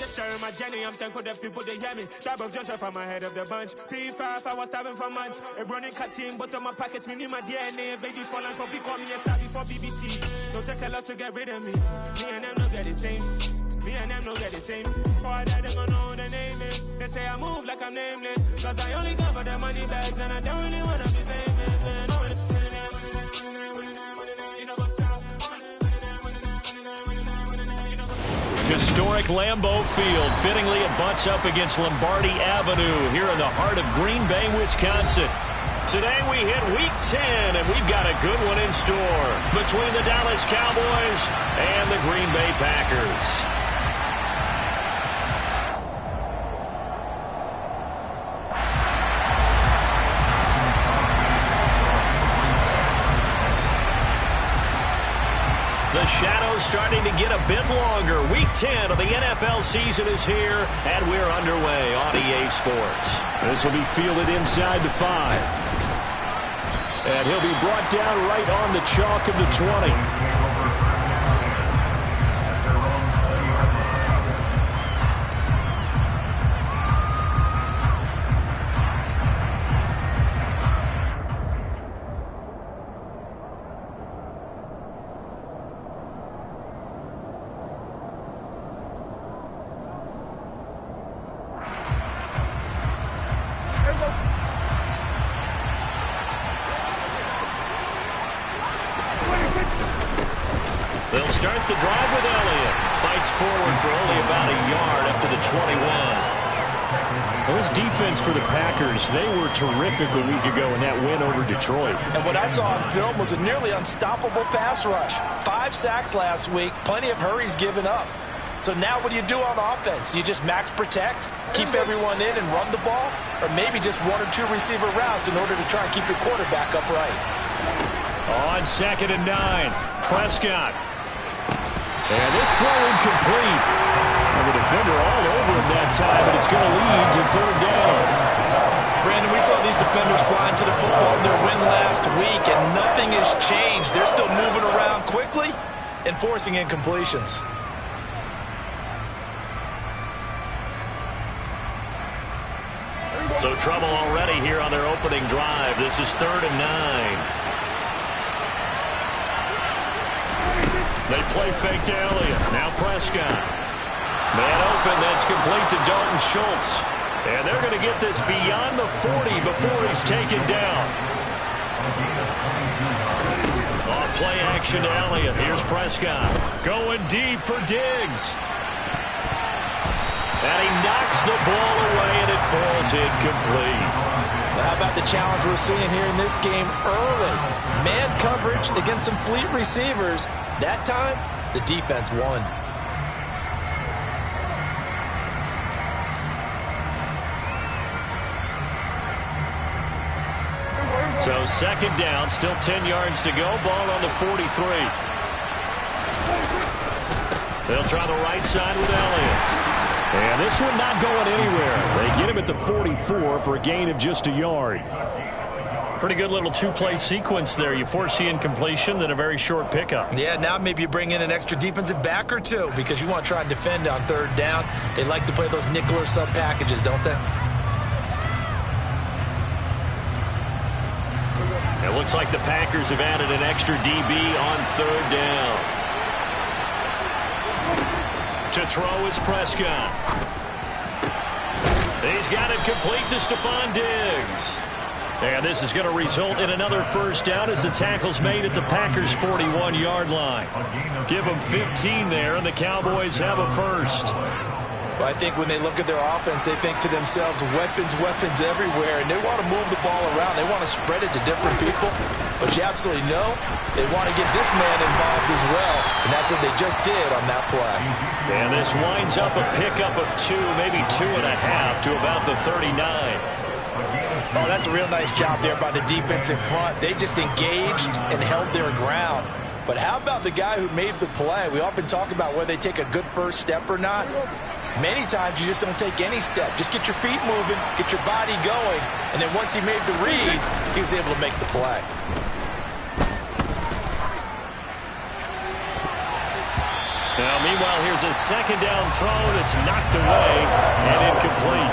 sharing my journey. I'm thankful that people, they hear me. Tribe of Joseph, I'm ahead of the bunch. P5, I was starving for months. A running cut team, but on my pockets, me need my DNA. Babies for lunch, but we call me a star before BBC. Don't take a lot to get rid of me. Me and them don't get the same. Me and them don't get the same. Boy, that they gonna know who the name is. They say I move like I'm nameless. Cause I only cover the money bags and I don't really wanna be famous, man. Historic Lambeau Field. Fittingly, it butts up against Lombardi Avenue here in the heart of Green Bay, Wisconsin. Today we hit Week 10, and we've got a good one in store between the Dallas Cowboys and the Green Bay Packers. The shadow's starting to get a bit longer. Week 10 of the NFL season is here, and we're underway on EA Sports. This will be fielded inside the 5. And he'll be brought down right on the chalk of the 20. They'll start the drive with Elliott. Fights forward for only about a yard up to the 21. Well, this defense for the Packers, they were terrific a week ago in that win over Detroit. And what I saw on film was a nearly unstoppable pass rush. 5 sacks last week, plenty of hurries given up. So now what do you do on offense? You just max protect, keep everyone in and run the ball, or maybe just 1 or 2 receiver routes in order to try and keep your quarterback upright. On 2nd and 9, Prescott. And this throw incomplete. And the defender all over him that time, but it's going to lead to 3rd down. Brandon, we saw these defenders fly into the football in their win last week, and nothing has changed. They're still moving around quickly and forcing incompletions. So trouble already here on their opening drive. This is 3rd and 9. They play fake to Elliott. Now Prescott. Man open, that's complete to Dalton Schultz. And they're going to get this beyond the 40 before he's taken down. Off play action to Elliott. Here's Prescott. Going deep for Diggs. And he knocks the ball away, and it falls incomplete. Well, how about the challenge we're seeing here in this game early? Man coverage against some fleet receivers. That time, the defense won. So 2nd down, still 10 yards to go. Ball on the 43. They'll try the right side with Elliott. And this one not going anywhere. They get him at the 44 for a gain of just a yard. Pretty good little 2-play sequence there. You force the incompletion, then a very short pickup. Yeah, now maybe you bring in an extra defensive back or 2 because you want to try and defend on 3rd down. They like to play those nickel or sub packages, don't they? It looks like the Packers have added an extra DB on 3rd down. To throw is Prescott. He's got it complete to Stephon Diggs. And this is going to result in another 1st down as the tackle's made at the Packers' 41-yard line. Give them 15 there, and the Cowboys have a 1st. Well, I think when they look at their offense, they think to themselves, weapons, weapons everywhere, and they want to move the ball around. They want to spread it to different people. But you absolutely know they want to get this man involved as well, and that's what they just did on that play. And this winds up a pickup of 2, maybe 2.5 to about the 39. Oh, that's a real nice job there by the defensive front. They just engaged and held their ground. But how about the guy who made the play? We often talk about whether they take a good first step or not. Many times you just don't take any step. Just get your feet moving, get your body going, and then once he made the read, he was able to make the play. Now, meanwhile, here's a second down throw that's knocked away and incomplete.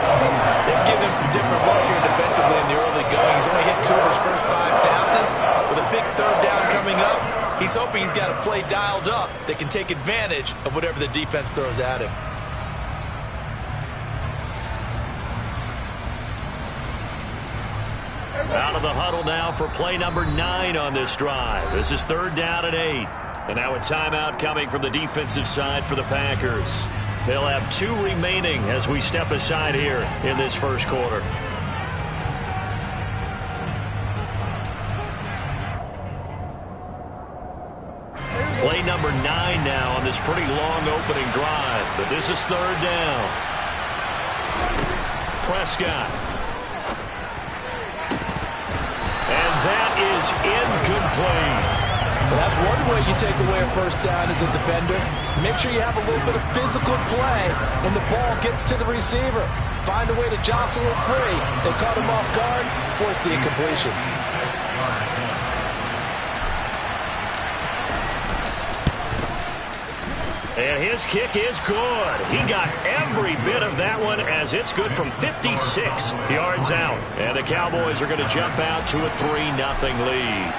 They've given him some different looks here defensively in the early going. He's only hit 2 of his first 5 passes. With a big third down coming up, he's hoping he's got a play dialed up that can take advantage of whatever the defense throws at him. Out of the huddle now for play number 9 on this drive. This is 3rd down and 8. And now a timeout coming from the defensive side for the Packers. They'll have 2 remaining as we step aside here in this first quarter. Play number 9 now on this pretty long opening drive. But this is 3rd down. Prescott. And that is incomplete. Well, that's one way you take away a first down as a defender. Make sure you have a little bit of physical play when the ball gets to the receiver. Find a way to jostle it free. They caught him off guard, force the incompletion. And his kick is good. He got every bit of that one as it's good from 56 yards out. And the Cowboys are going to jump out to a 3-0 lead.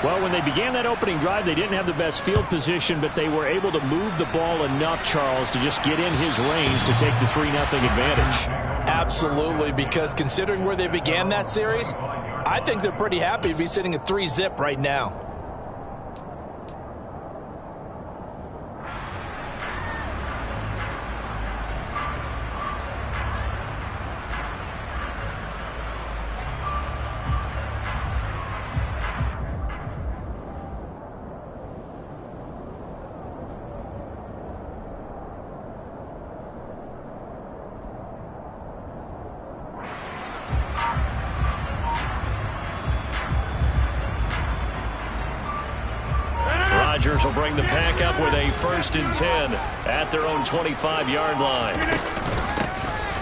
Well, when they began that opening drive, they didn't have the best field position, but they were able to move the ball enough, Charles, to just get in his range to take the 3-0 advantage. Absolutely, because considering where they began that series, I think they're pretty happy to be sitting at 3-0 right now. Rodgers will bring the pack up with a 1st and 10 at their own 25-yard line.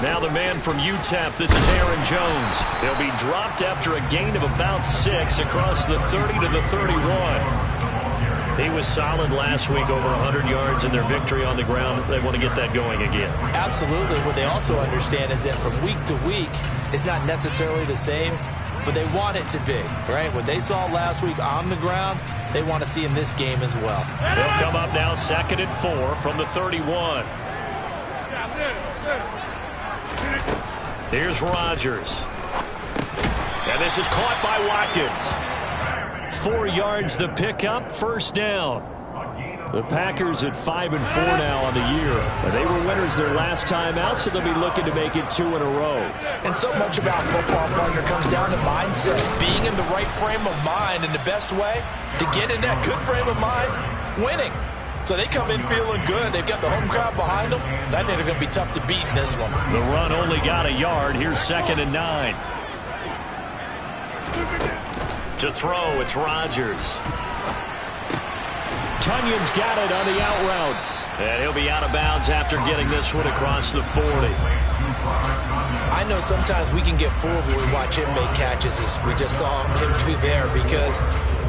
Now the man from UTEP, this is Aaron Jones. He'll be dropped after a gain of about 6 across the 30 to the 31. He was solid last week, over 100 yards in their victory on the ground. They want to get that going again. Absolutely. What they also understand is that from week to week, it's not necessarily the same, but they want it to be, right? What they saw last week on the ground, they want to see in this game as well. They'll come up now 2nd and 4 from the 31. Here's Rodgers. And this is caught by Watkins. 4 yards the pickup, 1st down. The Packers at 5-4 now on the year. They were winners their last time out, so they'll be looking to make it 2 in a row. And so much about football, partner, comes down to mindset. Being in the right frame of mind, and the best way to get in that good frame of mind, winning. So they come in feeling good. They've got the home crowd behind them. And I think they're going to be tough to beat in this one. The run only got a yard. Here's 2nd and 9. To throw, it's Rodgers. Tunyon's got it on the out route. And he'll be out of bounds after getting this one across the 40. I know sometimes we can get fooled when we watch him make catches, as we just saw him do there, because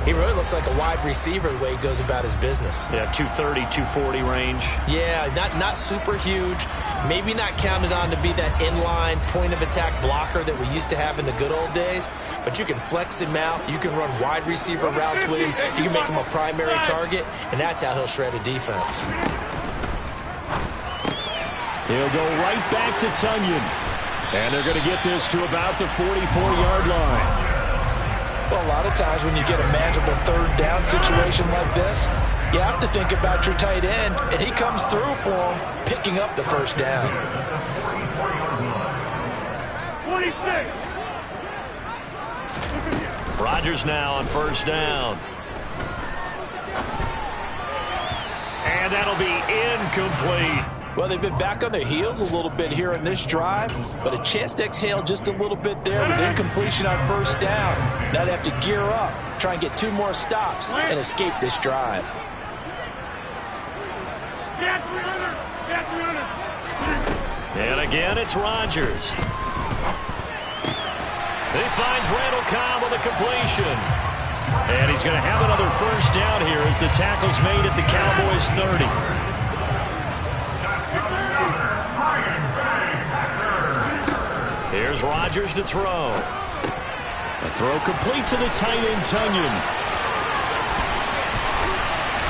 he really looks like a wide receiver the way he goes about his business. Yeah, 230, 240 range. Yeah, not super huge. Maybe not counted on to be that inline point-of-attack blocker that we used to have in the good old days. But you can flex him out. You can run wide receiver routes with him. You can make him a primary target, and that's how he'll shred a defense. He'll go right back to Tunyon. And they're going to get this to about the 44-yard line. Well, a lot of times when you get a manageable 3rd down situation like this, you have to think about your tight end, and he comes through for him, picking up the 1st down. 26. Rodgers now on 1st down. And that'll be incomplete. Well, they've been back on their heels a little bit here in this drive, but a chance to exhale just a little bit there with incompletion on 1st down. Now they have to gear up, try and get 2 more stops, and escape this drive. And again, it's Rodgers. He finds Randall Cobb with a completion. And he's going to have another 1st down here as the tackle's made at the Cowboys' 30. Here's Rodgers to throw. The throw complete to the tight end, Tonyan.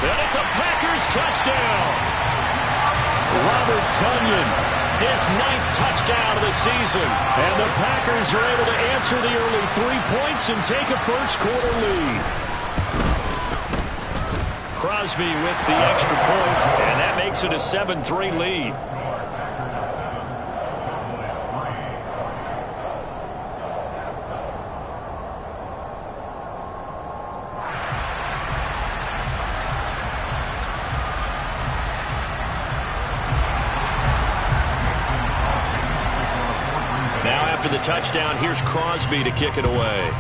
And it's a Packers touchdown. Robert Tonyan, his 9th touchdown of the season. And the Packers are able to answer the early 3 points and take a first-quarter lead. Crosby with the extra point, and that makes it a 7-3 lead. Now after the touchdown, here's Crosby to kick it away.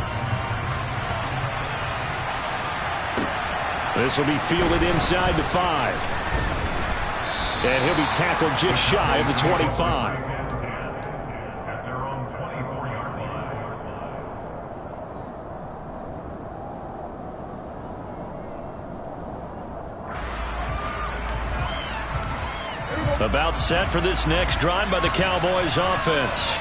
This will be fielded inside the 5. And he'll be tackled just shy of the 25. About set for this next drive by the Cowboys offense.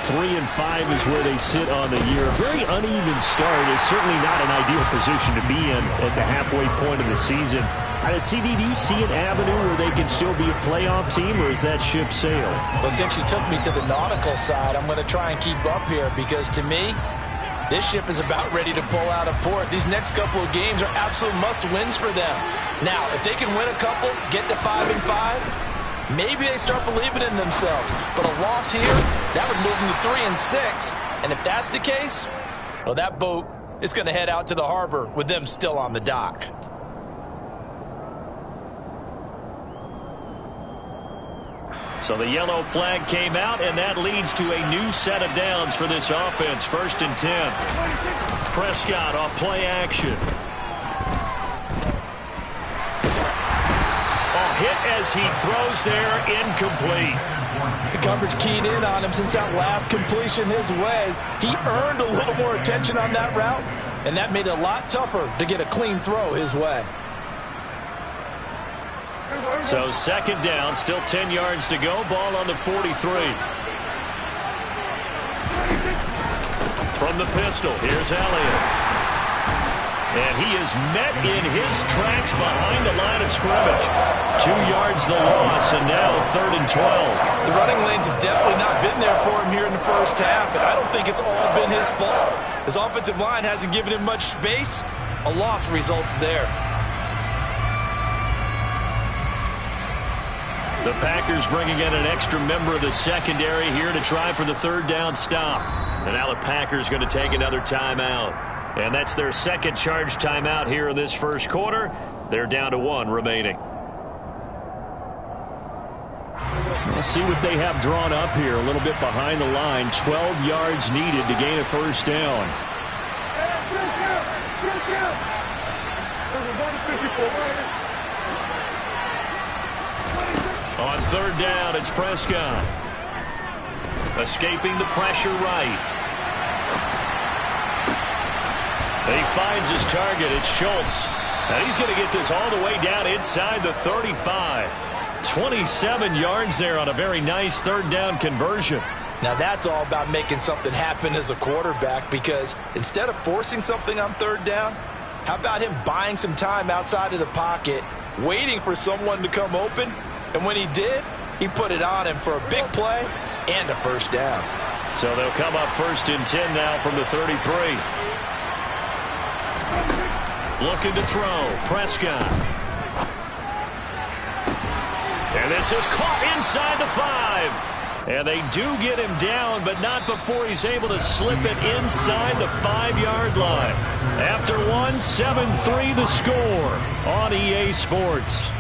3-5 is where they sit on the year. A very uneven start. Is certainly not an ideal position to be in at the halfway point of the season. CD, do you see an avenue where they can still be a playoff team, or is that ship sailed? Well, since you took me to the nautical side, I'm going to try and keep up here because, to me, this ship is about ready to pull out of port. These next couple of games are absolute must-wins for them. Now, if they can win a couple, get to 5-5, maybe they start believing in themselves. But a loss here, that would move them to 3-6. And if that's the case, well, that boat is going to head out to the harbor with them still on the dock. So the yellow flag came out, and that leads to a new set of downs for this offense. 1st and 10. Prescott off play action. Hit as he throws there, incomplete. The coverage keyed in on him since that last completion his way. He earned a little more attention on that route, and that made it a lot tougher to get a clean throw his way. So 2nd down, still 10 yards to go. Ball on the 43. From the pistol, here's Elliott. And he is met in his tracks behind the line of scrimmage. 2 yards the loss, and now 3rd and 12. The running lanes have definitely not been there for him here in the first half, and I don't think it's all been his fault. His offensive line hasn't given him much space. A loss results there. The Packers bringing in an extra member of the secondary here to try for the 3rd down stop. And now the Packers going to take another timeout. And that's their 2nd charge timeout here in this first quarter. They're down to 1 remaining. We'll see what they have drawn up here. A little bit behind the line. 12 yards needed to gain a 1st down. On 3rd down, it's Prescott. Escaping the pressure right. He finds his target. It's Schultz. And he's going to get this all the way down inside the 35. 27 yards there on a very nice 3rd down conversion. Now that's all about making something happen as a quarterback, because instead of forcing something on 3rd down, how about him buying some time outside of the pocket, waiting for someone to come open, and when he did, he put it on him for a big play and a 1st down. So they'll come up 1st and 10 now from the 33. Looking to throw. Prescott. And this is caught inside the 5. And they do get him down, but not before he's able to slip it inside the 5-yard line. After 1, 7-3 the score on EA Sports.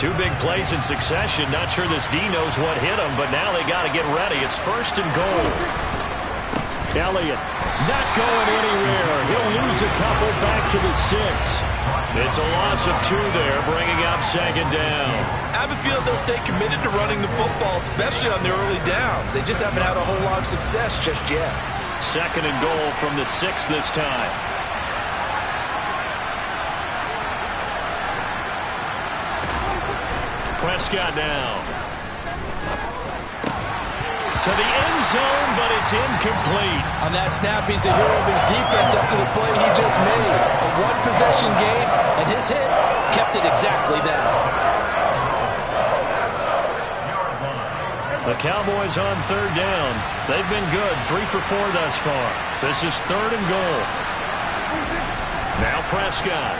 Two big plays in succession. Not sure this D knows what hit him, but now they got to get ready. It's 1st and goal. Elliott not going anywhere. He'll lose a couple back to the 6. It's a loss of 2 there, bringing up 2nd down. I have a feeling they'll stay committed to running the football, especially on the early downs. They just haven't had a whole lot of success just yet. 2nd and goal from the 6 this time. Prescott now. To the end zone, but it's incomplete. On that snap, he's the hero of his defense up to the play he just made. A one-possession game, and his hit kept it exactly that. The Cowboys on 3rd down. They've been good, 3 for 4 thus far. This is 3rd and goal. Now Prescott.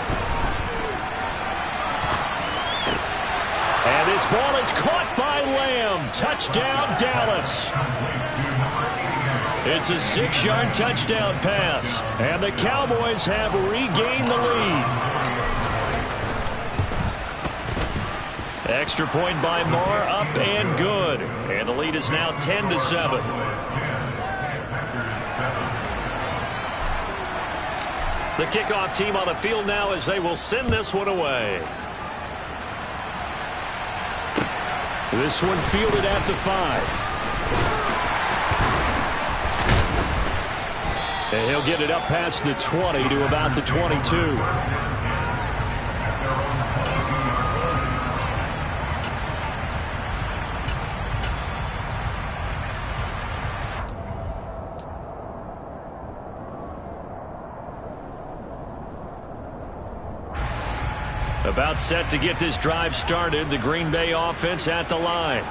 And this ball is caught by Lamb. Touchdown, Dallas. It's a 6-yard touchdown pass. And the Cowboys have regained the lead. Extra point by Moore, up and good. And the lead is now 10-7. The kickoff team on the field now as they will send this one away. This one fielded at the 5. And he'll get it up past the 20 to about the 22. About set to get this drive started, the Green Bay offense at the line.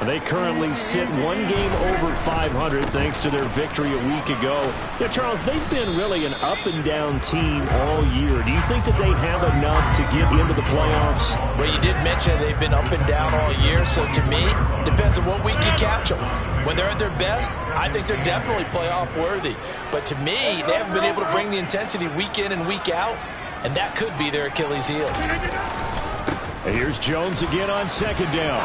They currently sit 1 game over 500 thanks to their victory a week ago. Yeah, Charles, they've been really an up-and-down team all year. Do you think that they have enough to get into the playoffs? Well, you did mention they've been up and down all year, so to me, depends on what week you catch them. When they're at their best, I think they're definitely playoff worthy. But to me, they haven't been able to bring the intensity week in and week out. And that could be their Achilles heel. And here's Jones again on 2nd down.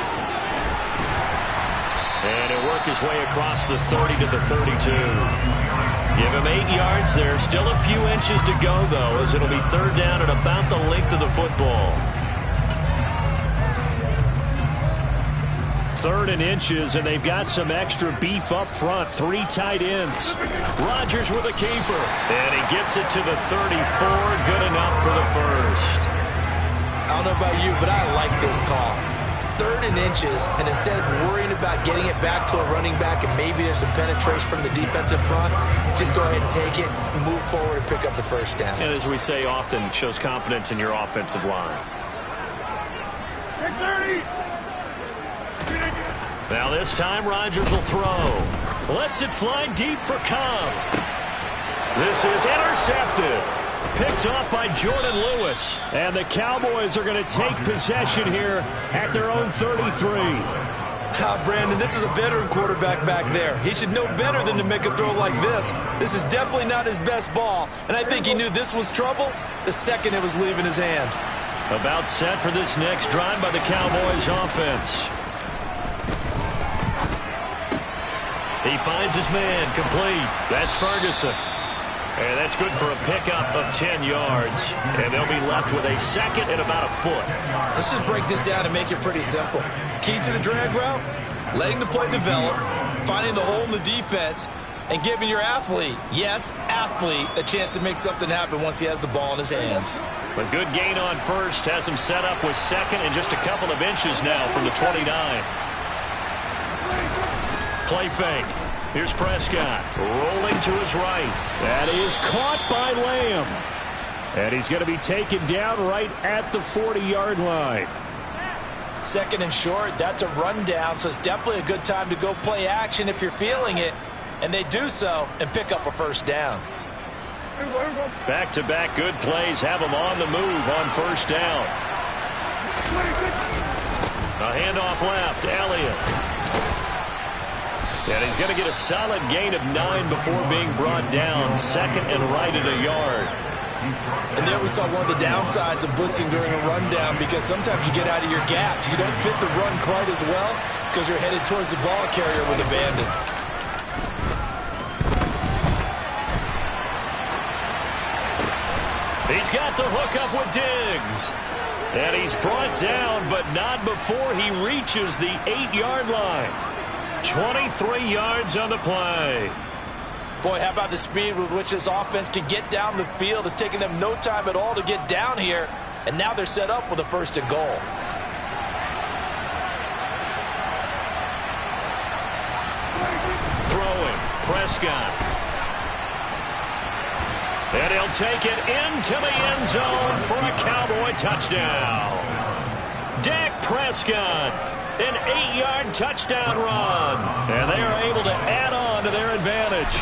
And he'll work his way across the 30 to the 32. Give him 8 yards there. Still a few inches to go, though, as it'll be 3rd down at about the length of the football. 3rd and inches, and they've got some extra beef up front. 3 tight ends. Rodgers with a keeper. And he gets it to the 34. Good enough for the first. I don't know about you, but I like this call. 3rd and inches, and instead of worrying about getting it back to a running back and maybe there's some penetration from the defensive front, just go ahead and take it, move forward, and pick up the first down. And as we say often, it shows confidence in your offensive line. Now this time Rodgers will throw. Lets it fly deep for Cobb. This is intercepted. Picked off by Jordan Lewis. And the Cowboys are going to take possession here at their own 33. Brandon, this is a veteran quarterback back there. He should know better than to make a throw like this. This is definitely not his best ball. And I think he knew this was trouble the second it was leaving his hand. About set for this next drive by the Cowboys offense. He finds his man, complete. That's Ferguson. And that's good for a pickup of 10 yards. And they'll be left with a 2nd and about a foot. Let's just break this down and make it pretty simple. Key to the drag route, letting the play develop, finding the hole in the defense, and giving your athlete, yes, athlete, a chance to make something happen once he has the ball in his hands. A good gain on first. Has him set up with 2nd and just a couple of inches now from the 29. Play fake. Here's Prescott rolling to his right. That is caught by Lamb. And he's going to be taken down right at the 40-yard line. 2nd and short, that's a rundown, so it's definitely a good time to go play action if you're feeling it. And they do so and pick up a first down. Back-to-back good plays have them on the move on first down. A handoff left, Elliott. And he's going to get a solid gain of 9 before being brought down. 2nd and right at a yard. And there we saw one of the downsides of blitzing during a rundown, because sometimes you get out of your gaps. You don't fit the run quite as well because you're headed towards the ball carrier with abandon. He's got the hook up with Diggs. And he's brought down, but not before he reaches the 8-yard line. 23 yards on the play. Boy, how about the speed with which this offense can get down the field? It's taking them no time at all to get down here, and now they're set up with a 1st and goal. Throwing, Prescott. And he'll take it into the end zone for a Cowboy touchdown. Dak Prescott, an 8-yard touchdown run. And they are able to add on to their advantage.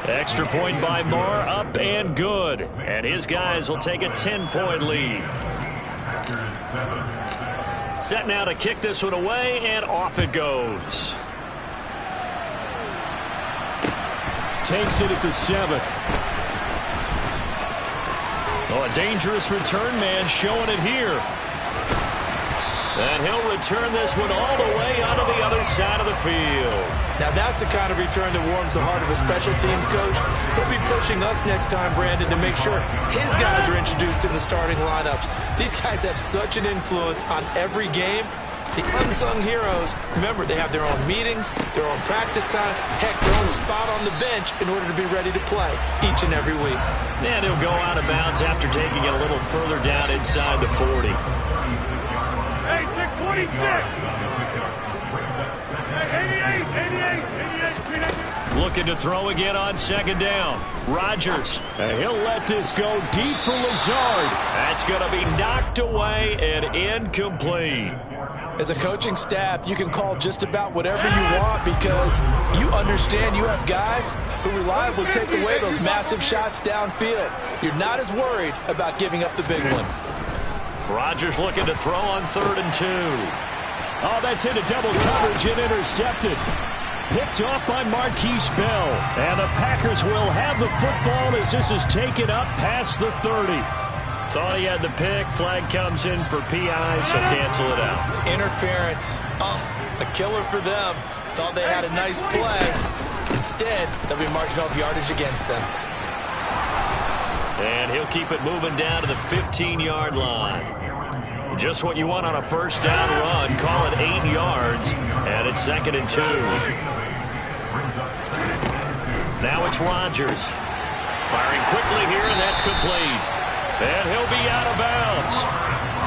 Extra point by Moore, up and good. And his guys will take a 10-point lead. Set now to kick this one away, and off it goes. Takes it at the 7. Oh, a dangerous return man showing it here. And he'll return this one all the way onto the other side of the field. Now that's the kind of return that warms the heart of a special teams coach. He'll be pushing us next time, Brandon, to make sure his guys are introduced to the starting lineups. These guys have such an influence on every game. The unsung heroes, remember, they have their own meetings, their own practice time, heck, their own spot on the bench in order to be ready to play each and every week. And he'll go out of bounds after taking it a little further down inside the 40. Hey, 626! Hey, 88! Looking to throw again on 2nd down. Rodgers. And he'll let this go deep for Lazard. That's going to be knocked away and incomplete. As a coaching staff, you can call just about whatever you want because you understand you have guys who reliably take away those massive shots downfield. You're not as worried about giving up the big one. Rodgers looking to throw on 3rd and 2. Oh, that's into double coverage and intercepted. Picked off by Marquise Bell. And the Packers will have the football as this is taken up past the 30. Thought he had the pick. Flag comes in for PI, so cancel it out. Interference. Oh, a killer for them. Thought they had a nice play. Instead, they'll be marching off yardage against them. And he'll keep it moving down to the 15-yard line. Just what you want on a 1st down run. Call it 8 yards. And it's 2nd and 2. Now it's Rodgers. Firing quickly here, and that's complete. And he'll be out of bounds.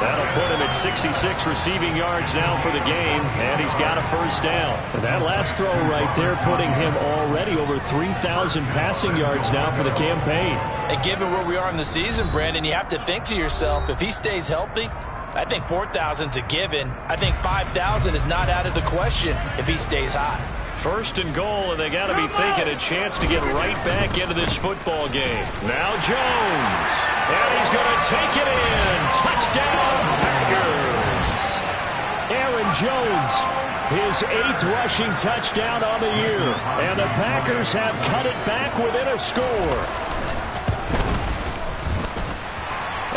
That'll put him at 66 receiving yards now for the game, and he's got a 1st down. And that last throw right there putting him already over 3,000 passing yards now for the campaign. And given where we are in the season, Brandon, you have to think to yourself, if he stays healthy, I think 4,000's a given. I think 5,000 is not out of the question if he stays hot. 1st and goal, and they got to be thinking a chance to get right back into this football game. Now Jones, and he's going to take it in. Touchdown, Packers. Aaron Jones, his 8th rushing touchdown on the year. And the Packers have cut it back within a score.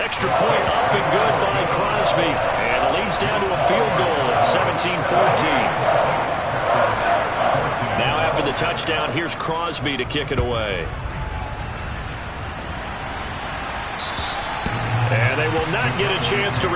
Extra point up and good by Crosby. And it leads down to a field goal at 17-14. Now after the touchdown, here's Crosby to kick it away. And they will not get a chance to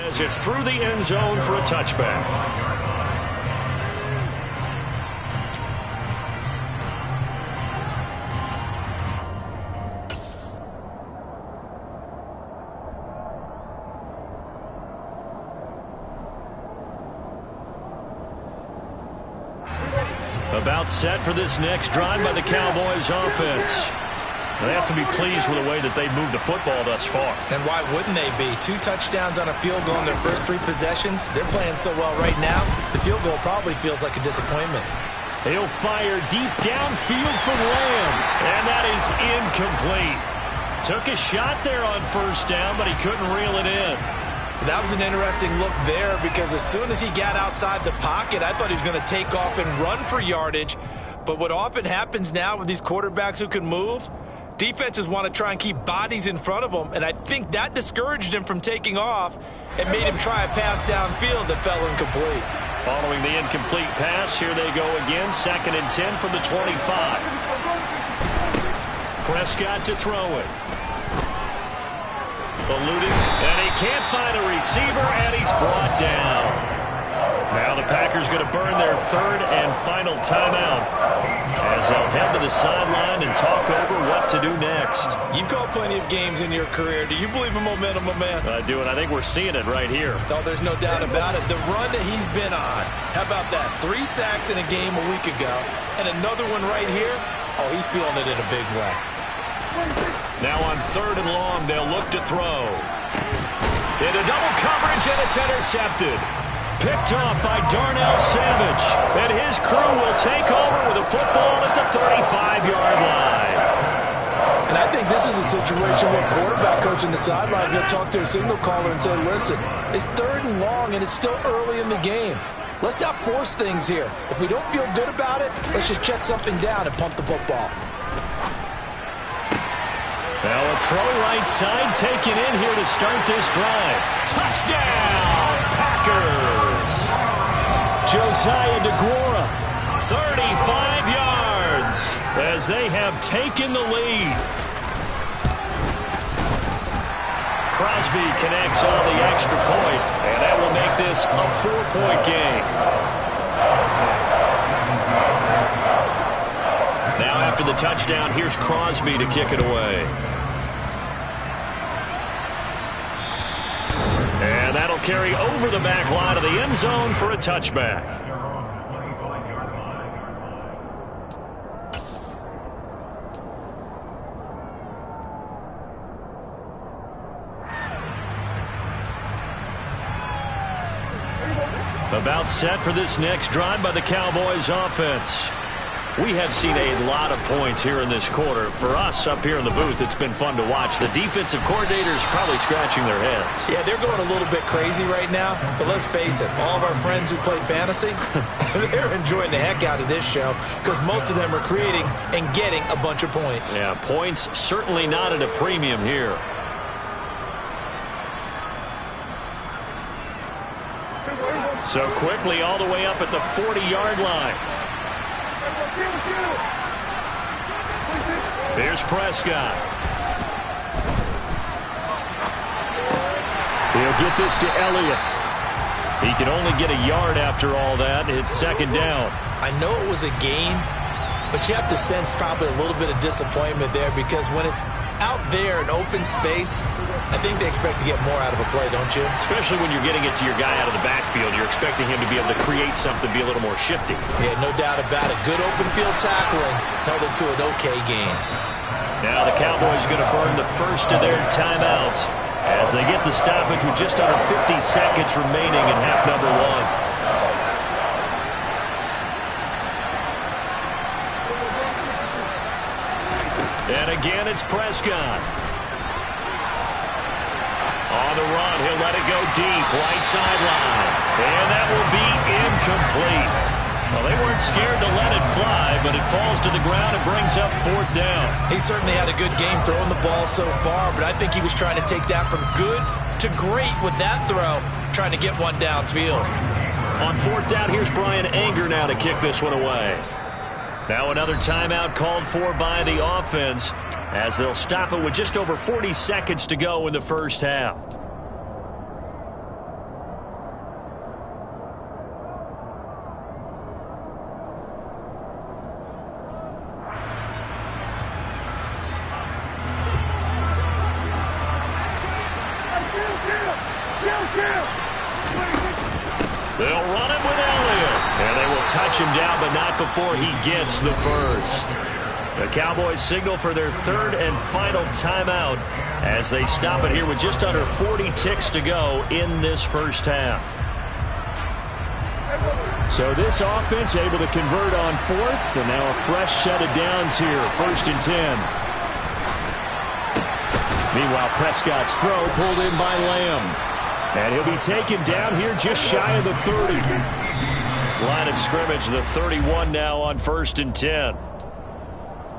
as it's through the end zone for a touchback. About set for this next drive by the Cowboys offense. They have to be pleased with the way that they've moved the football thus far. And why wouldn't they be? 2 touchdowns on a field goal in their first 3 possessions. They're playing so well right now, the field goal probably feels like a disappointment. He'll fire deep downfield from Lamb, and that is incomplete. Took a shot there on first down, but he couldn't reel it in. That was an interesting look there because as soon as he got outside the pocket, I thought he was going to take off and run for yardage. But what often happens now with these quarterbacks who can move, defenses want to try and keep bodies in front of them, and I think that discouraged him from taking off and made him try a pass downfield that fell incomplete. Following the incomplete pass, here they go again, 2nd and 10 from the 25. Prescott to throw it. Eluding, and he can't find a receiver, and he's brought down. Now the Packers going to burn their 3rd and final timeout as they'll head to the sideline and talk over what to do next. You've called plenty of games in your career. Do you believe in momentum, my man? I do, and I think we're seeing it right here. Oh, there's no doubt about it. The run that he's been on, how about that? 3 sacks in a game a week ago, and another one right here. Oh, he's feeling it in a big way. Now on 3rd and long, they'll look to throw. Into double coverage, and it's intercepted. Picked off by Darnell Savage. And his crew will take over with a football at the 35-yard line. And I think this is a situation where quarterback coach in the sideline is going to talk to a signal caller and say, listen, it's 3rd and long, and it's still early in the game. Let's not force things here. If we don't feel good about it, let's just check something down and pump the football. Now a throw right side taken in here to start this drive. Touchdown, Packers! Josiah DeGuara, 35 yards as they have taken the lead. Crosby connects on the extra point, and that will make this a 4-point game. Now after the touchdown, here's Crosby to kick it away. And that'll carry over the back line of the end zone for a touchback. About set for this next drive by the Cowboys offense. We have seen a lot of points here in this quarter. For us up here in the booth, it's been fun to watch. The defensive coordinators probably scratching their heads. Yeah, they're going a little bit crazy right now. But let's face it, all of our friends who play fantasy, they're enjoying the heck out of this show because most of them are creating and getting a bunch of points. Yeah, points certainly not at a premium here. So quickly all the way up at the 40-yard line. Here's Prescott. He'll get this to Elliott. He can only get a yard after all that. It's 2nd down. I know it was a gain, but you have to sense probably a little bit of disappointment there because when it's out there in open space, I think they expect to get more out of a play, don't you? Especially when you're getting it to your guy out of the backfield. You're expecting him to be able to create something, be a little more shifty. Yeah, no doubt about it. Good open field tackling held it to an okay gain. Now the Cowboys are going to burn the first of their timeouts as they get the stoppage with just under 50 seconds remaining in half number 1. And again, it's Prescott. On the run, he'll let it go deep, right sideline. And that will be incomplete. Well, they weren't scared to let it fly, but it falls to the ground and brings up 4th down. He certainly had a good game throwing the ball so far, but I think he was trying to take that from good to great with that throw, trying to get one downfield. On 4th down, here's Brian Anger now to kick this one away. Now another timeout called for by the offense as they'll stop it with just over 40 seconds to go in the first half. They'll run him with Elliott. And they will touch him down, but not before he gets the first. The Cowboys signal for their third and final timeout as they stop it here with just under 40 ticks to go in this first half. So this offense able to convert on fourth, and now a fresh set of downs here, 1st and 10. Meanwhile, Prescott's throw pulled in by Lamb. And he'll be taken down here just shy of the 30. Line of scrimmage, the 31 now on 1st and 10.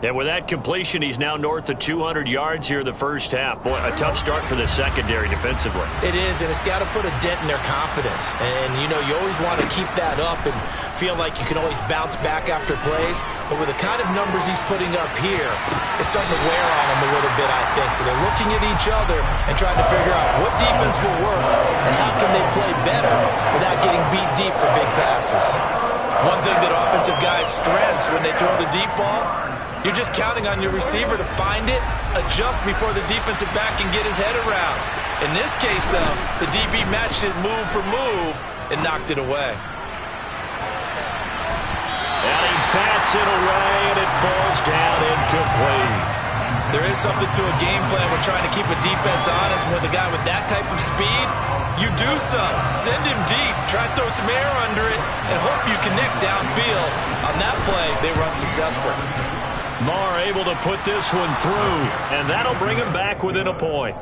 And with that completion, he's now north of 200 yards here in the first half. Boy, a tough start for the secondary defensively. It is, and it's got to put a dent in their confidence. And, you know, you always want to keep that up and feel like you can always bounce back after plays. But with the kind of numbers he's putting up here, it's starting to wear on them a little bit, I think. So they're looking at each other and trying to figure out what defense will work and how can they play better without getting beat deep for big passes. One thing that offensive guys stress when they throw the deep ball, you're just counting on your receiver to find it, adjust before the defensive back can get his head around. In this case, though, the DB matched it move for move and knocked it away. And he bats it away, and it falls down incomplete. There is something to a game plan when trying to keep a defense honest. With a guy with that type of speed, you do some. Send him deep. Try to throw some air under it and hope you connect downfield. On that play, they were unsuccessful. Marr able to put this one through, and that'll bring him back within a point.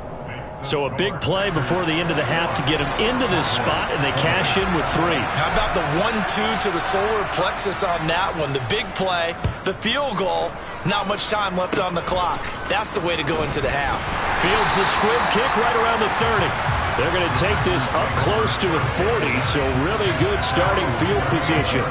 So a big play before the end of the half to get him into this spot, and they cash in with 3. How about the 1-2 to the solar plexus on that one? The big play, the field goal, not much time left on the clock. That's the way to go into the half. Fields the squib kick right around the 30. They're going to take this up close to the 40, so really good starting field position.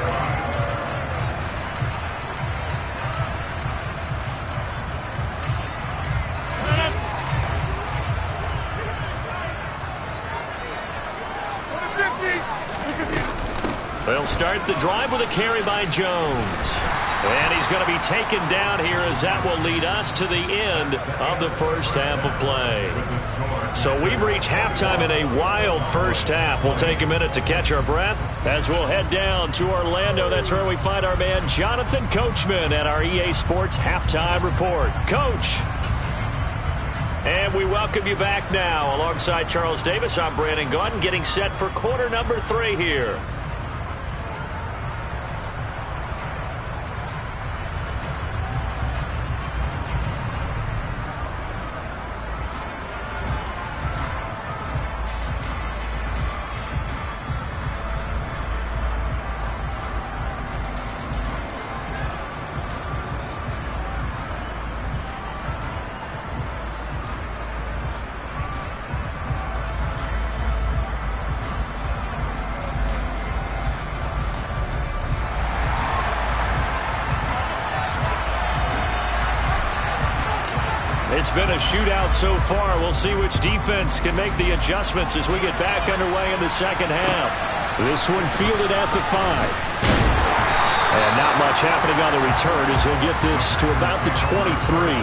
They'll start the drive with a carry by Jones. And he's going to be taken down here as that will lead us to the end of the first half of play. So we've reached halftime in a wild first half. We'll take a minute to catch our breath as we'll head down to Orlando. That's where we find our man Jonathan Coachman at our EA Sports Halftime Report. Coach. And we welcome you back now. Alongside Charles Davis, I'm Brandon Gaudin, getting set for quarter number 3 here. It's been a shootout so far. We'll see which defense can make the adjustments as we get back underway in the second half. This one fielded at the 5. And not much happening on the return as he'll get this to about the 23.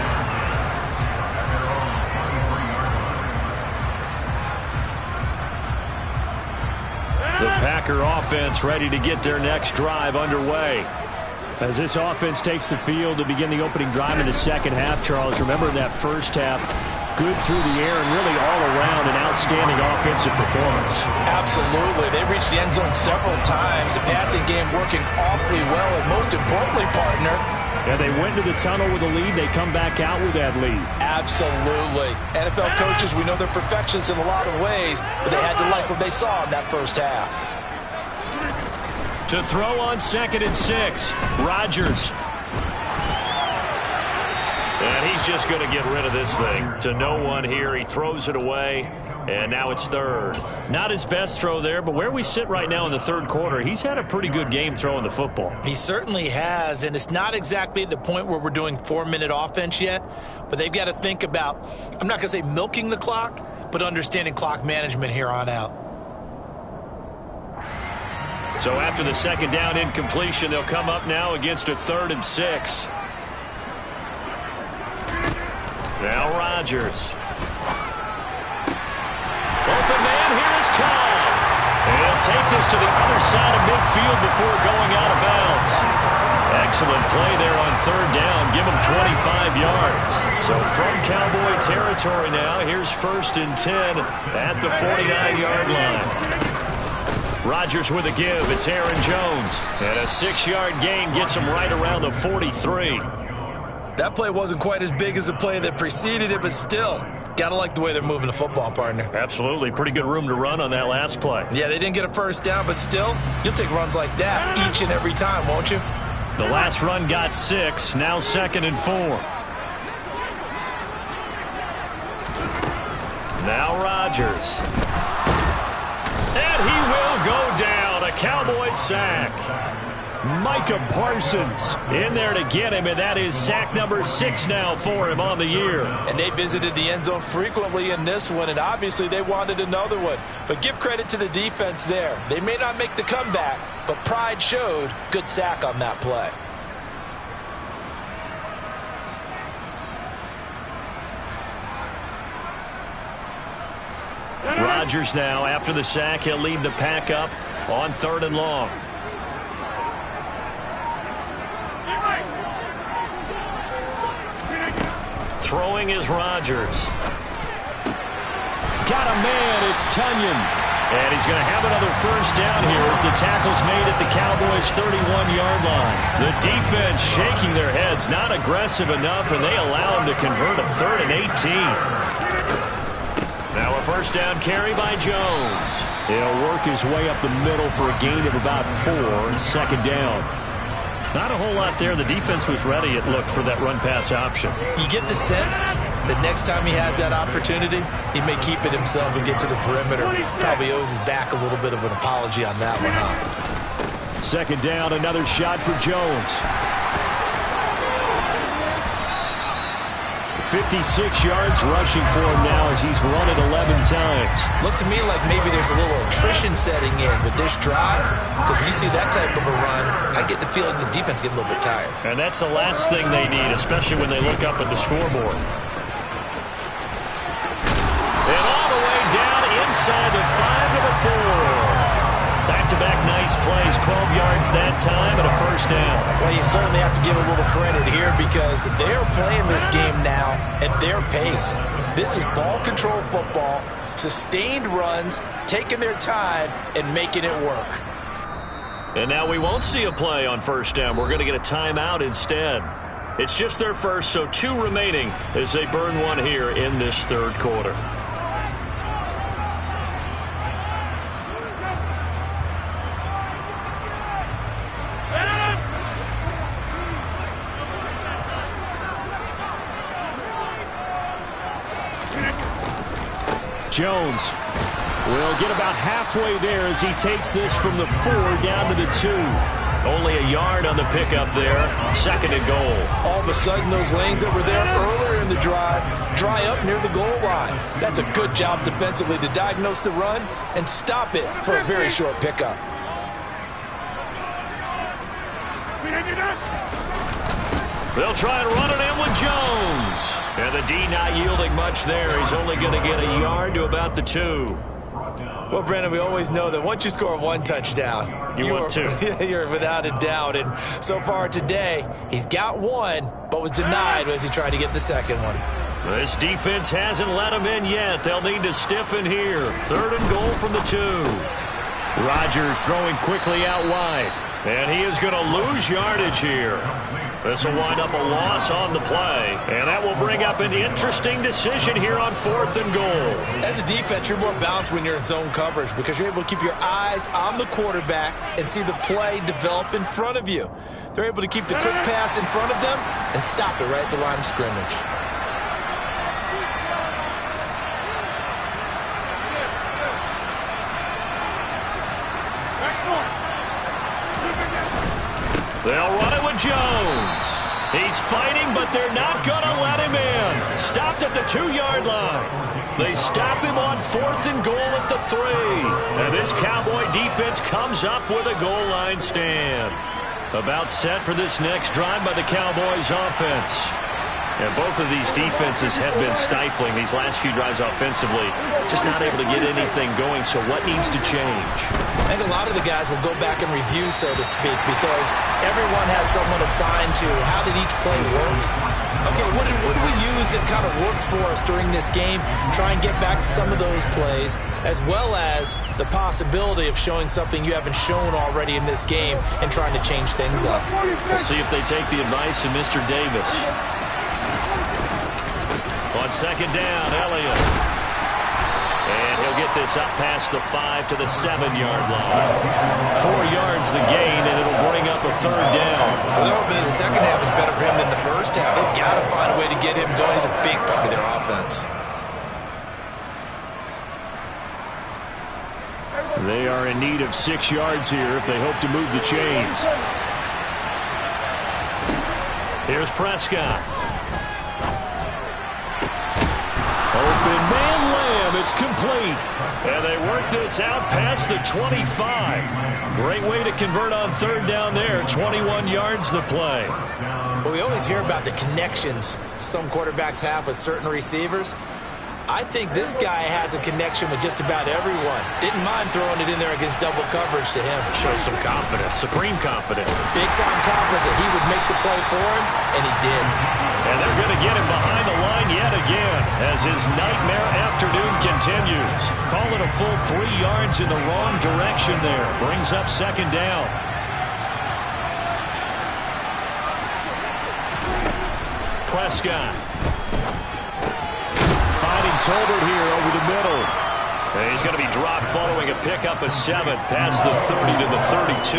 The Packer offense ready to get their next drive underway. As this offense takes the field to begin the opening drive in the second half, Charles, remember in that first half, good through the air and really all around an outstanding offensive performance. Absolutely. They reached the end zone several times. The passing game working awfully well, and most importantly, partner, yeah, they went to the tunnel with a lead. They come back out with that lead. Absolutely. NFL coaches, we know they're perfectionists in a lot of ways, but they had to like what they saw in that first half. To throw on 2nd and 6, Rodgers. And he's just going to get rid of this thing. To no one here. He throws it away, and now it's 3rd. Not his best throw there, but where we sit right now in the 3rd quarter, he's had a pretty good game throwing the football. He certainly has, and it's not exactly at the point where we're doing 4-minute offense yet, but they've got to think about, I'm not going to say milking the clock, but understanding clock management here on out. So after the second down incompletion, they'll come up now against a 3rd and 6. Now Rodgers. Open man, here is Cobb. And he'll take this to the other inside of midfield before going out of bounds. Excellent play there on third down. Give him 25 yards. So from Cowboy territory now, here's 1st and 10 at the 49-yard line. Rodgers with a give. It's Aaron Jones. And a 6-yard gain gets him right around the 43. That play wasn't quite as big as the play that preceded it, but still, got to like the way they're moving the football, partner. Absolutely. Pretty good room to run on that last play. Yeah, they didn't get a first down, but still, you'll take runs like that each and every time, won't you? The last run got 6. Now 2nd and 4. Now Rodgers. And he will go down. A Cowboys sack. Micah Parsons in there to get him, and that is sack number 6 now for him on the year. And they visited the end zone frequently in this one, and obviously they wanted another one. But give credit to the defense there. They may not make the comeback, but pride showed. Good sack on that play. Rodgers now, after the sack, he'll lead the pack up on 3rd and long. Throwing is Rodgers. Got a man, it's Tunyon. And he's going to have another first down here as the tackle's made at the Cowboys' 31-yard line. The defense shaking their heads, not aggressive enough, and they allow him to convert a 3rd and 18. Now a first down carry by Jones. He'll work his way up the middle for a gain of about 4. 2nd down. Not a whole lot there. The defense was ready, it looked, for that run-pass option. You get the sense that next time he has that opportunity, he may keep it himself and get to the perimeter. Probably owes his back a little bit of an apology on that one, huh? 2nd down, another shot for Jones. 56 yards rushing for him now as he's run it 11 times. Looks to me like maybe there's a little attrition setting in with this drive, because when you see that type of a run, I get the feeling the defense get a little bit tired. And that's the last thing they need, especially when they look up at the scoreboard. And all the way down inside the 5 to the 4. Back-to-back nice plays, 12 yards that time and a first down. Well, you certainly have to give a little credit here because they're playing this game now at their pace. This is ball control football, sustained runs, taking their time and making it work. And now we won't see a play on first down. We're going to get a timeout instead. It's just their first, so 2 remaining as they burn one here in this 3rd quarter. Jones will get about halfway there as he takes this from the 4 down to the 2. Only a yard on the pickup there. 2nd and goal. All of a sudden, those lanes that were there earlier in the drive dry up near the goal line. That's a good job defensively to diagnose the run and stop it for a very short pickup. They'll try and run it in with Jones. And the D not yielding much there. He's only going to get a yard to about the 2. Well, Brandon, we always know that once you score 1 touchdown, you want 2. You're without a doubt. And so far today, he's got 1, but was denied as he tried to get the 2nd one. This defense hasn't let him in yet. They'll need to stiffen here. 3rd and goal from the 2. Rodgers throwing quickly out wide. And he is going to lose yardage here. This will wind up a loss on the play. And that will bring up an interesting decision here on 4th and goal. As a defense, you're more balanced when you're in zone coverage because you're able to keep your eyes on the quarterback and see the play develop in front of you. They're able to keep the quick pass in front of them and stop it right at the line of scrimmage. They'll run it with Jones. He's fighting, but they're not going to let him in. Stopped at the 2-yard line. They stop him on 4th and goal at the 3. And this Cowboy defense comes up with a goal line stand. About set for this next drive by the Cowboys offense. And both of these defenses have been stifling these last few drives offensively. Just not able to get anything going, so what needs to change? I think a lot of the guys will go back and review, so to speak, because everyone has someone assigned to how did each play work. Okay, what did we use that kind of worked for us during this game? Try and get back some of those plays, as well as the possibility of showing something you haven't shown already in this game and trying to change things up. We'll see if they take the advice of Mr. Davis. On second down, Elliott. And he'll get this up past the 5 to the 7-yard line. 4 yards the gain, and it'll bring up a third down. Well, they're hoping the second half is better for him than the first half. They've got to find a way to get him going. He's a big part of their offense. They are in need of 6 yards here if they hope to move the chains. Here's Prescott. Open man Lamb, it's complete. And they work this out past the 25. Great way to convert on third down there. 21 yards the play. Well, we always hear about the connections some quarterbacks have with certain receivers. I think this guy has a connection with just about everyone. Didn't mind throwing it in there against double coverage to him. Shows some confidence, supreme confidence. Big-time confidence that he would make the play for him, and he did. And they're going to get him behind the line yet again as his nightmare afternoon continues. Call it a full 3 yards in the wrong direction there. Brings up second down. Prescott. Finding Tolbert here over the middle. And he's going to be dropped following a pickup of 7 past the 30 to the 32.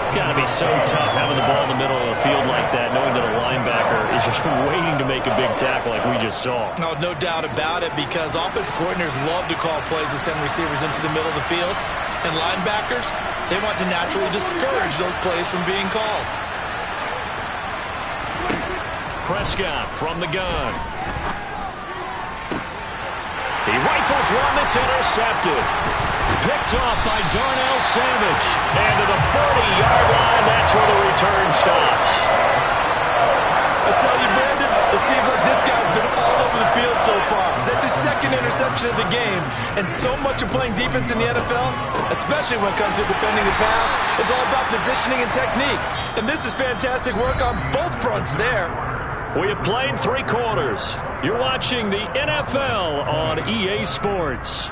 It's got to be so tough having the ball in the middle of the field like that, knowing that a linebacker is just waiting to make a big tackle like we just saw. No doubt about it, because offense coordinators love to call plays to send receivers into the middle of the field. And linebackers, they want to naturally discourage those plays from being called. Prescott from the gun. He rifles one that's intercepted. Picked off by Darnell Savage. And to the 30-yard line, that's where the return stops. I tell you, Brandon, it seems like this guy's been all over the field so far. That's his second interception of the game. And so much of playing defense in the NFL, especially when it comes to defending the pass, is all about positioning and technique. And this is fantastic work on both fronts there. We have played 3 quarters. You're watching the NFL on EA Sports.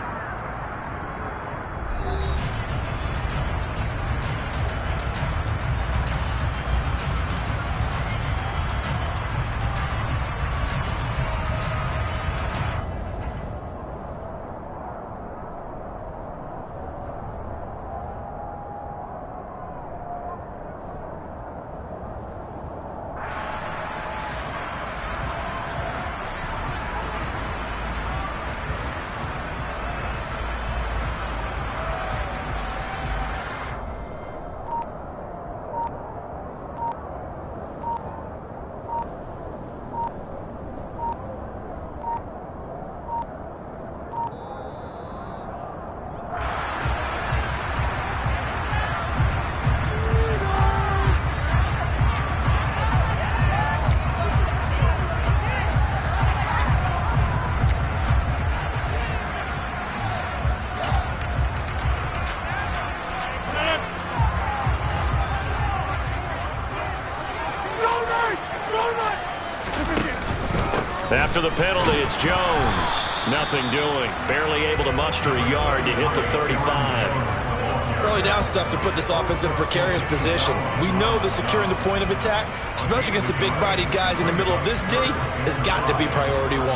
After the penalty, it's Jones. Nothing doing. Barely able to muster a yard to hit the 35. Early down stuff's to put this offense in a precarious position. We know that securing the point of attack, especially against the big-bodied guys in the middle of this D, has got to be priority 1.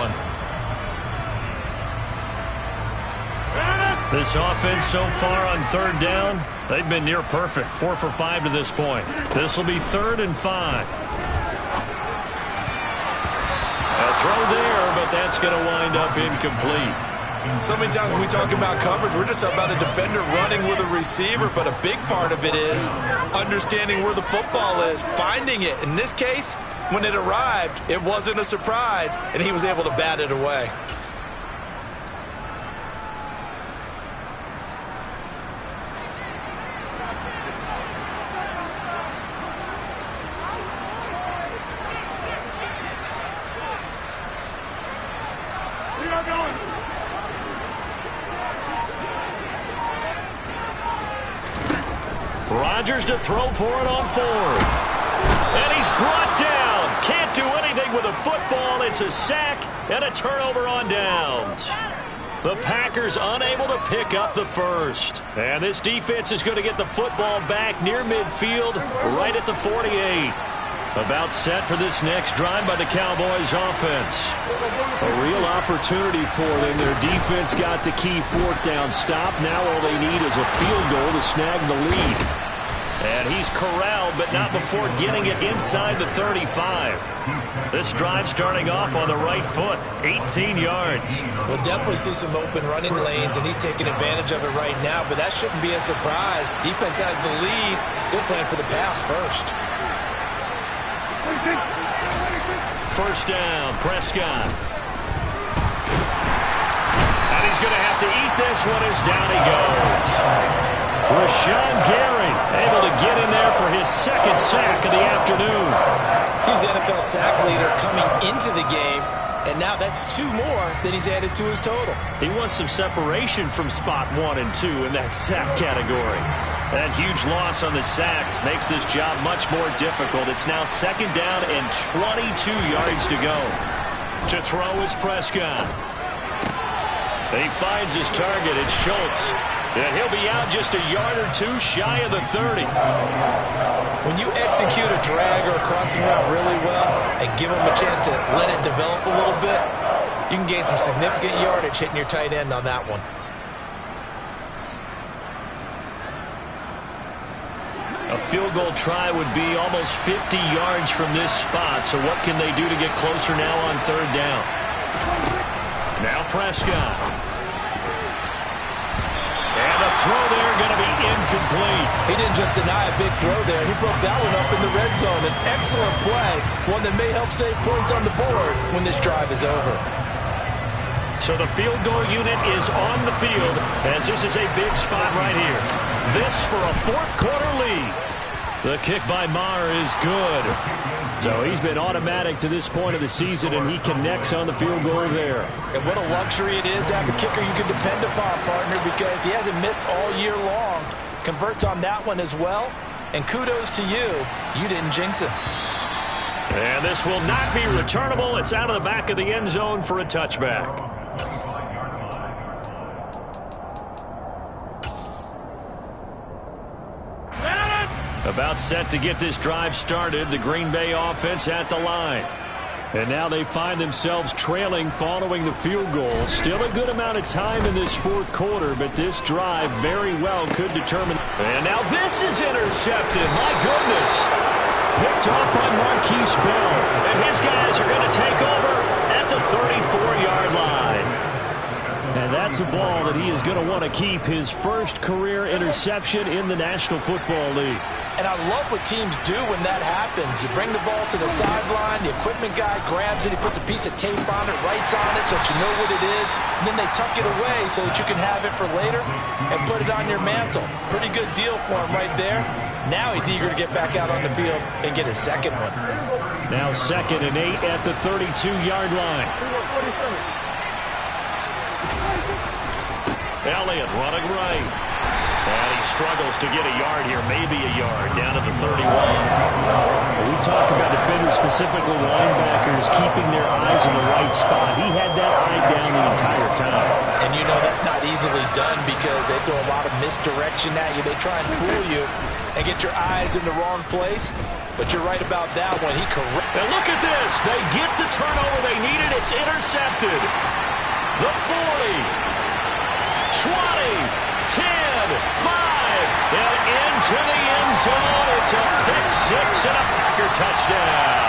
This offense so far on third down, they've been near perfect. 4 for 5 to this point. This will be 3rd and 5. A throw there, but that's going to wind up incomplete. So many times when we talk about coverage, we're just about a defender running with a receiver, but a big part of it is understanding where the football is, finding it. In this case, when it arrived, it wasn't a surprise, and he was able to bat it away. Rodgers to throw for it on fourth. And he's brought down. Can't do anything with a football. It's a sack and a turnover on downs. The Packers unable to pick up the first. And this defense is going to get the football back near midfield, right at the 48. About set for this next drive by the Cowboys offense. A real opportunity for them. Their defense got the key fourth down stop. Now all they need is a field goal to snag the lead. And he's corralled, but not before getting it inside the 35. This drive starting off on the right foot, 18 yards. We'll definitely see some open running lanes, and he's taking advantage of it right now, but that shouldn't be a surprise. Defense has the lead. They're playing for the pass first. First down, Prescott. And he's going to have to eat this one as down he goes. Rashawn Gary able to get in there for his second sack of the afternoon. He's the NFL sack leader coming into the game, and now that's 2 more that he's added to his total. He wants some separation from spot 1 and 2 in that sack category. That huge loss on the sack makes this job much more difficult. It's now second down and 22 yards to go. To throw is Prescott. He finds his target. It's Schultz. And he'll be out just a yard or 2 shy of the 30. When you execute a drag or a crossing route really well and give them a chance to let it develop a little bit, you can gain some significant yardage hitting your tight end on that one. A field goal try would be almost 50 yards from this spot. So what can they do to get closer now on third down? Now Prescott. And the throw there going to be incomplete. He didn't just deny a big throw there. He broke that one up in the red zone. An excellent play. One that may help save points on the board when this drive is over. So the field goal unit is on the field as this is a big spot right here. This for a fourth-quarter lead. The kick by Maher is good. So he's been automatic to this point of the season, and he connects on the field goal there. And what a luxury it is to have a kicker you can depend upon, partner, because he hasn't missed all year long. Converts on that one as well. And kudos to you. You didn't jinx it. And this will not be returnable. It's out of the back of the end zone for a touchback. About set to get this drive started. The Green Bay offense at the line. And now they find themselves trailing following the field goal. Still a good amount of time in this fourth quarter, but this drive very well could determine. And now this is intercepted. My goodness. Picked off by Marquise Bell. And his guys are going to take over at the 34-yard line. And that's a ball that he is going to want to keep, his first career interception in the National Football League. And I love what teams do when that happens. You bring the ball to the sideline, the equipment guy grabs it, he puts a piece of tape on it, writes on it so that you know what it is, and then they tuck it away so that you can have it for later and put it on your mantle. Pretty good deal for him right there. Now he's eager to get back out on the field and get his second one. Now 2nd and 8 at the 32-yard line. Elliott running right. And he struggles to get a yard here, maybe a yard, down to the 31. We talk about defenders, specifically linebackers, keeping their eyes in the right spot. He had that eye down the entire time. And you know that's not easily done because they throw a lot of misdirection at you. They try and fool you and get your eyes in the wrong place. But you're right about that one. And look at this. They get the turnover they needed. It's intercepted. The 40. 20, 10, 5, and into the end zone. It's a pick six and a Packer touchdown.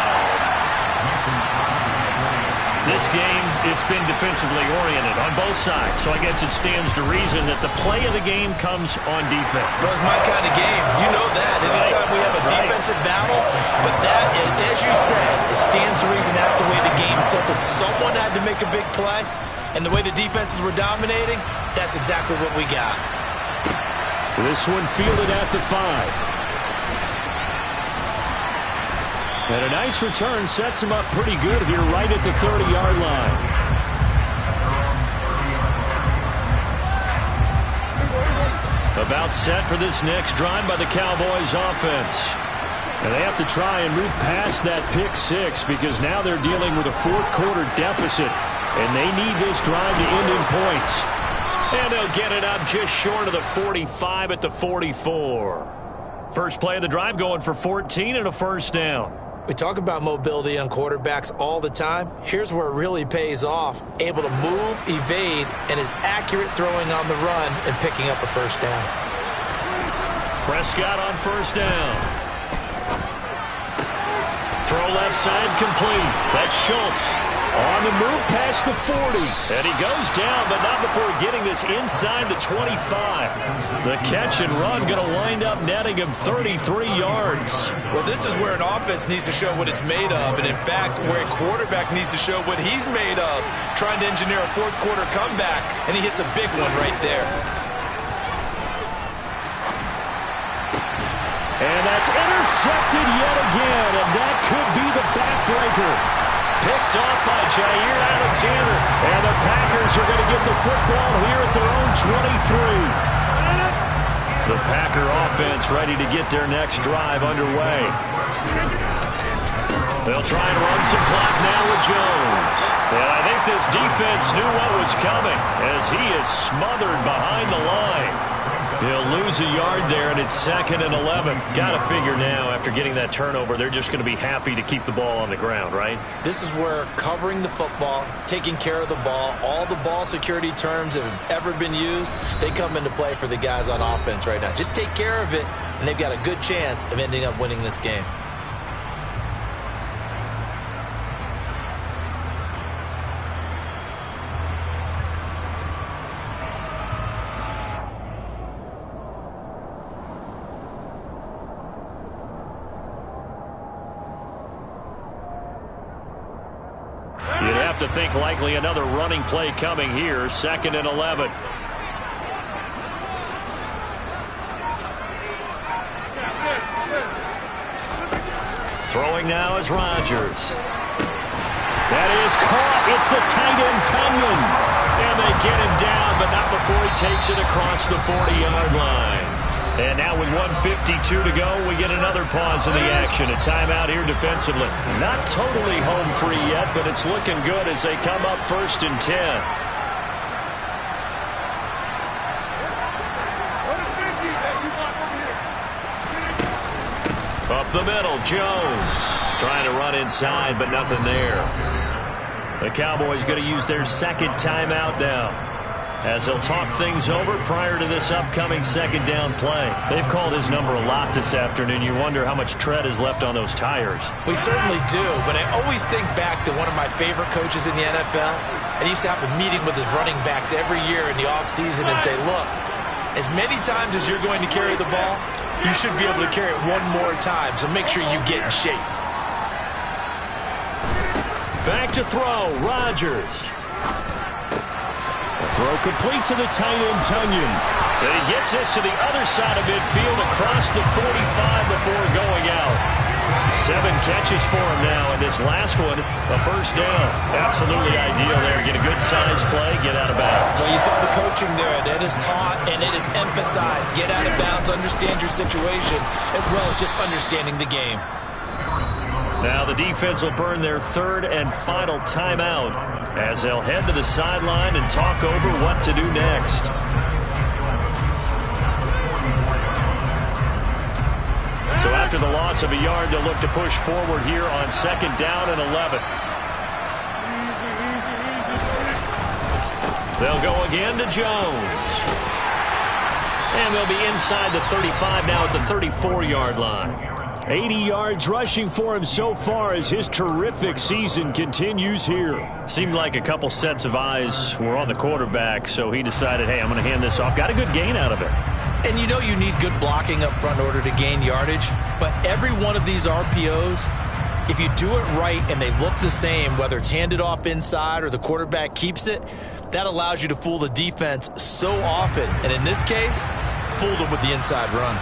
This game, it's been defensively oriented on both sides, so I guess it stands to reason that the play of the game comes on defense. So it's my kind of game. You know that. Anytime we have a defensive battle, but that, as you said, it stands to reason that's the way the game tilted. Someone had to make a big play. And the way the defenses were dominating, that's exactly what we got. This one fielded at the 5. And a nice return sets him up pretty good here right at the 30-yard line. About set for this next drive by the Cowboys offense. And they have to try and move past that pick six because now they're dealing with a fourth-quarter deficit, and they need this drive to end in points. And they'll get it up just short of the 45 at the 44. First play of the drive going for 14 and a first down. We talk about mobility on quarterbacks all the time. Here's where it really pays off. Able to move, evade, and is accurate throwing on the run and picking up a first down. Prescott on first down. Throw left side complete. That's Schultz on the move past the 40. And he goes down, but not before getting this inside the 25. The catch and run going to wind up netting him 33 yards. Well, this is where an offense needs to show what it's made of, and in fact, where a quarterback needs to show what he's made of, trying to engineer a fourth-quarter comeback, and he hits a big one right there. And that's intercepted yet again, and that could be the backbreaker. Picked off by Jair Alexander. And the Packers are going to get the football here at their own 23. The Packer offense ready to get their next drive underway. They'll try and run some clock now with Jones. And I think this defense knew what was coming as he is smothered behind the line. He'll lose a yard there, and it's 2nd and 11. Got to figure now, after getting that turnover, they're just going to be happy to keep the ball on the ground, right? This is where covering the football, taking care of the ball, all the ball security terms that have ever been used, they come into play for the guys on offense right now. Just take care of it, and they've got a good chance of ending up winning this game. To think likely another running play coming here. 2nd and 11. Throwing now is Rodgers. That is caught. It's the tight end, Tunyon. And they get him down, but not before he takes it across the 40-yard line. And now with 1:52 to go, we get another pause in the action. A timeout here defensively. Not totally home free yet, but it's looking good as they come up 1st and 10. Up the middle, Jones. Trying to run inside, but nothing there. The Cowboys going to use their 2nd timeout now, as they'll talk things over prior to this upcoming 2nd down play. They've called his number a lot this afternoon. You wonder how much tread is left on those tires. We certainly do, but I always think back to one of my favorite coaches in the NFL. And he used to have a meeting with his running backs every year in the offseason and say, look, as many times as you're going to carry the ball, you should be able to carry it one more time, so make sure you get in shape. Back to throw, Rodgers. Throw complete to the tight end, Tunyon. And he gets this to the other side of midfield across the 45 before going out. 7 catches for him now, and this last one, a first down. Absolutely ideal there. Get a good size play, get out of bounds. Well, you saw the coaching there. That is taught and it is emphasized. Get out of bounds, understand your situation, as well as just understanding the game. Now the defense will burn their 3rd and final timeout as they'll head to the sideline and talk over what to do next. So after the loss of a yard, they'll look to push forward here on 2nd down and 11. They'll go again to Jones. And they'll be inside the 35 now at the 34-yard line. 80 yards rushing for him so far as his terrific season continues here. Seemed like a couple sets of eyes were on the quarterback, so he decided, hey, I'm going to hand this off. Got a good gain out of it. And you know you need good blocking up front in order to gain yardage, but every one of these RPOs, if you do it right and they look the same, whether it's handed off inside or the quarterback keeps it, that allows you to fool the defense so often. And in this case, fooled them with the inside run.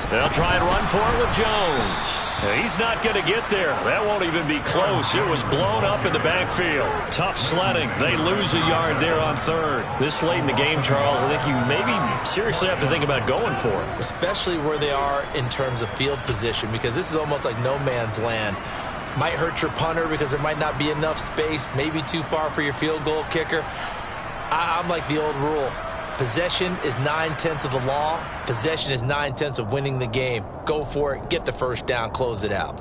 They'll try and run for it with Jones. He's not going to get there. That won't even be close. It was blown up in the backfield. Tough sledding. They lose a yard there on third. This late in the game, Charles, I think you maybe seriously have to think about going for it. Especially where they are in terms of field position, because this is almost like no man's land. Might hurt your punter because there might not be enough space, maybe too far for your field goal kicker. I'm like the old rule. Possession is 9/10 of the law. Possession is 9/10 of winning the game. Go for it. Get the first down. Close it out.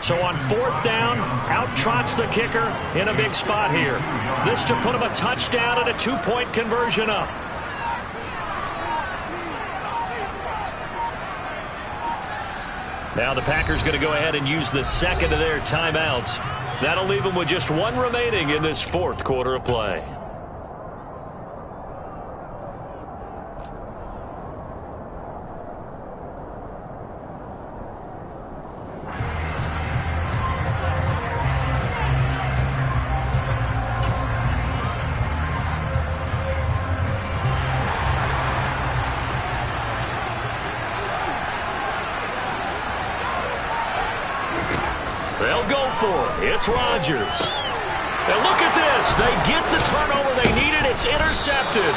So on fourth down, out trots the kicker in a big spot here. This to put him a touchdown and a 2-point conversion up. Now the Packers going to go ahead and use the second of their timeouts. That'll leave them with just one remaining in this fourth quarter of play. They'll go for it. It's Rodgers. And look at this. They get the turnover they needed. It's intercepted.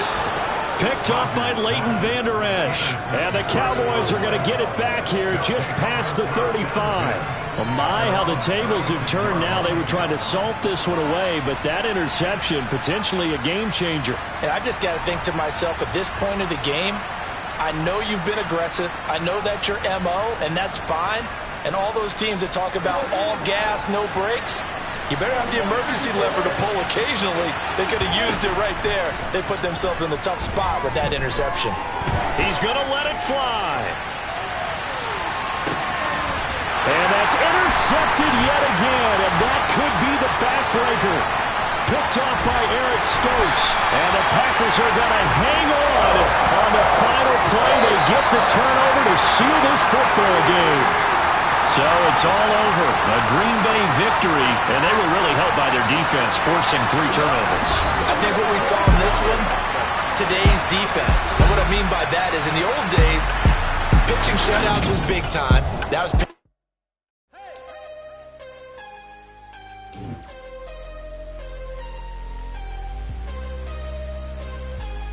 Picked up by Leighton Vander Esch. And the Cowboys are going to get it back here just past the 35. Well, my, how the tables have turned now. They were trying to salt this one away, but that interception, potentially a game changer. And I've just got to think to myself, at this point of the game, I know you've been aggressive. I know that's your MO, and that's fine. And all those teams that talk about all gas, no brakes, you better have the emergency lever to pull occasionally. They could have used it right there. They put themselves in a tough spot with that interception. He's going to let it fly. And that's intercepted yet again, and that could be the backbreaker. Picked off by Eric Stokes. And the Packers are going to hang on the final play. They get the turnover to seal this football game. So it's all over. A Green Bay victory, and they were really helped by their defense, forcing 3 turnovers. I think what we saw in this one, today's defense. And what I mean by that is in the old days, pitching shutouts was big time. That was